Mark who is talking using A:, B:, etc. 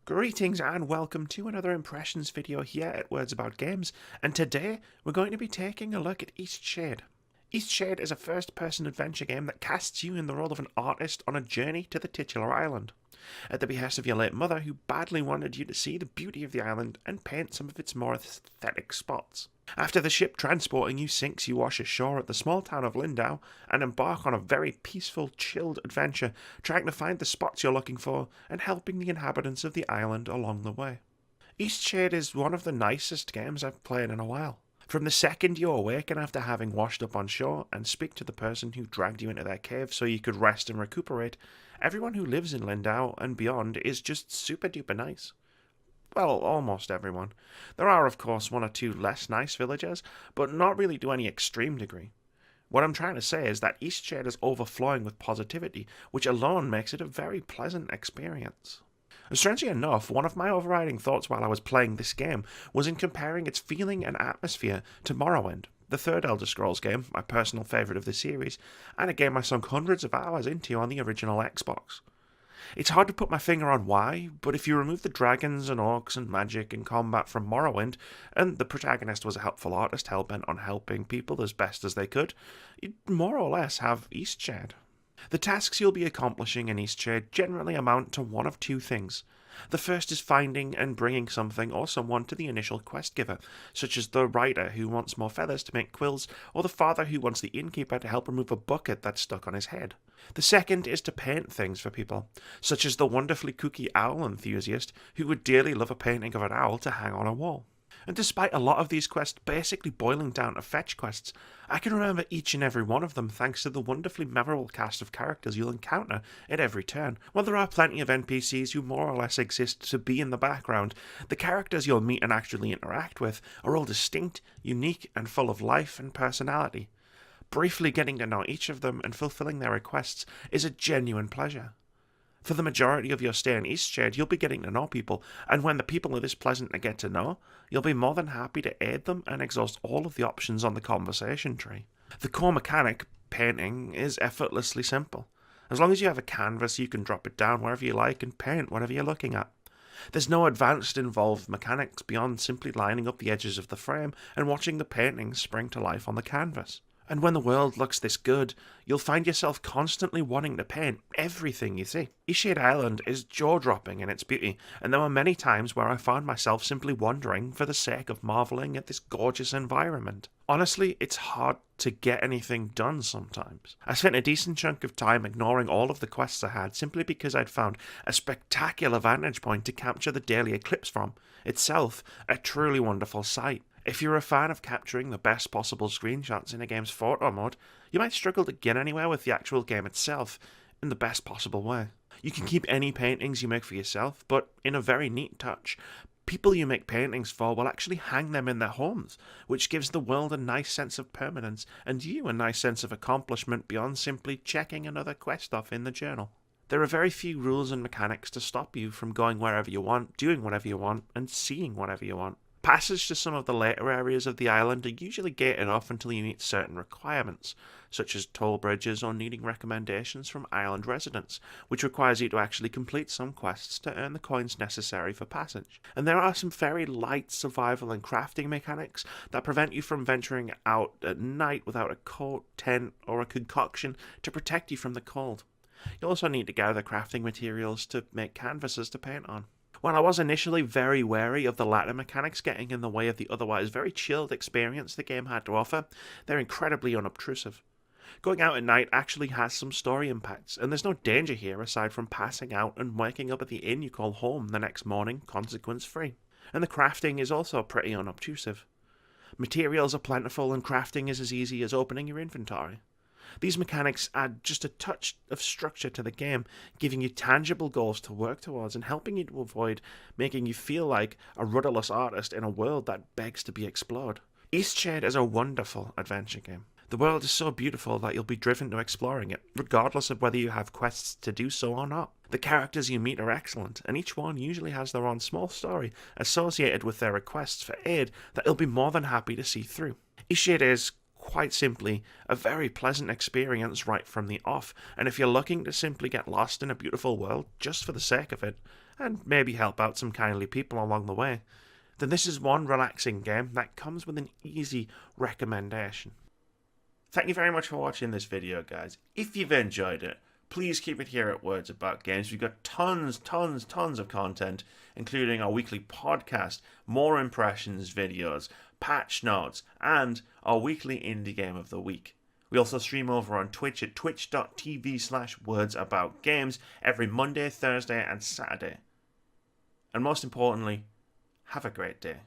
A: Greetings and welcome to another impressions video here at Words About Games, and today we're going to be taking a look at Eastshade. Eastshade is a first-person adventure game that casts you in the role of an artist on a journey to the titular island, at the behest of your late mother who badly wanted you to see the beauty of the island and paint some of its more aesthetic spots. After the ship transporting you sinks, you wash ashore at the small town of Lindau and embark on a very peaceful, chilled adventure, trying to find the spots you're looking for and helping the inhabitants of the island along the way. Eastshade is one of the nicest games I've played in a while. From the second you awaken after having washed up on shore and speak to the person who dragged you into their cave so you could rest and recuperate, everyone who lives in Lindau and beyond is just super duper nice. Well, almost everyone. There are, of course, one or two less nice villagers, but not really to any extreme degree. What I'm trying to say is that Eastshade is overflowing with positivity, which alone makes it a very pleasant experience. Strangely enough, one of my overriding thoughts while I was playing this game was in comparing its feeling and atmosphere to Morrowind, the third Elder Scrolls game, my personal favourite of the series, and a game I sunk hundreds of hours into on the original Xbox. It's hard to put my finger on why, but if you remove the dragons and orcs and magic and combat from Morrowind, and the protagonist was a helpful artist hell-bent on helping people as best as they could, you'd more or less have Eastshade. The tasks you'll be accomplishing in Eastshade generally amount to one of two things. The first is finding and bringing something or someone to the initial quest giver, such as the writer who wants more feathers to make quills, or the father who wants the innkeeper to help remove a bucket that's stuck on his head. The second is to paint things for people, such as the wonderfully kooky owl enthusiast who would dearly love a painting of an owl to hang on a wall. And despite a lot of these quests basically boiling down to fetch quests, I can remember each and every one of them thanks to the wonderfully memorable cast of characters you'll encounter at every turn. While there are plenty of NPCs who more or less exist to be in the background, the characters you'll meet and actually interact with are all distinct, unique, and full of life and personality. Briefly getting to know each of them and fulfilling their requests is a genuine pleasure. For the majority of your stay in Eastshade, you'll be getting to know people, and when the people are this pleasant to get to know, you'll be more than happy to aid them and exhaust all of the options on the conversation tree. The core mechanic, painting, is effortlessly simple. As long as you have a canvas, you can drop it down wherever you like and paint whatever you're looking at. There's no advanced involved mechanics beyond simply lining up the edges of the frame and watching the paintings spring to life on the canvas. And when the world looks this good, you'll find yourself constantly wanting to paint everything you see. Eastshade Island is jaw-dropping in its beauty, and there were many times where I found myself simply wandering for the sake of marvelling at this gorgeous environment. Honestly, it's hard to get anything done sometimes. I spent a decent chunk of time ignoring all of the quests I had simply because I'd found a spectacular vantage point to capture the daily eclipse from, itself a truly wonderful sight. If you're a fan of capturing the best possible screenshots in a game's photo mode, you might struggle to get anywhere with the actual game itself in the best possible way. You can keep any paintings you make for yourself, but in a very neat touch, people you make paintings for will actually hang them in their homes, which gives the world a nice sense of permanence and you a nice sense of accomplishment beyond simply checking another quest off in the journal. There are very few rules and mechanics to stop you from going wherever you want, doing whatever you want, and seeing whatever you want. Passage to some of the later areas of the island are usually gated off until you meet certain requirements, such as toll bridges or needing recommendations from island residents, which requires you to actually complete some quests to earn the coins necessary for passage. And there are some very light survival and crafting mechanics that prevent you from venturing out at night without a coat, tent, or a concoction to protect you from the cold. You also need to gather crafting materials to make canvases to paint on. While I was initially very wary of the latter mechanics getting in the way of the otherwise very chilled experience the game had to offer, they're incredibly unobtrusive. Going out at night actually has some story impacts, and there's no danger here aside from passing out and waking up at the inn you call home the next morning consequence-free. And the crafting is also pretty unobtrusive. Materials are plentiful and crafting is as easy as opening your inventory. These mechanics add just a touch of structure to the game, giving you tangible goals to work towards and helping you to avoid making you feel like a rudderless artist in a world that begs to be explored. Eastshade is a wonderful adventure game. The world is so beautiful that you'll be driven to exploring it, regardless of whether you have quests to do so or not. The characters you meet are excellent, and each one usually has their own small story associated with their requests for aid that you'll be more than happy to see through. Eastshade is quite simply a very pleasant experience right from the off, and if you're looking to simply get lost in a beautiful world just for the sake of it, and maybe help out some kindly people along the way, then this is one relaxing game that comes with an easy recommendation. Thank you very much for watching this video, guys. If you've enjoyed it, please keep it here at Words About Games. We've got tons of content, including our weekly podcast, more impressions videos, patch notes, and our weekly indie game of the week. We also stream over on Twitch at twitch.tv/wordsaboutgames every Monday, Thursday, and Saturday. And most importantly, have a great day.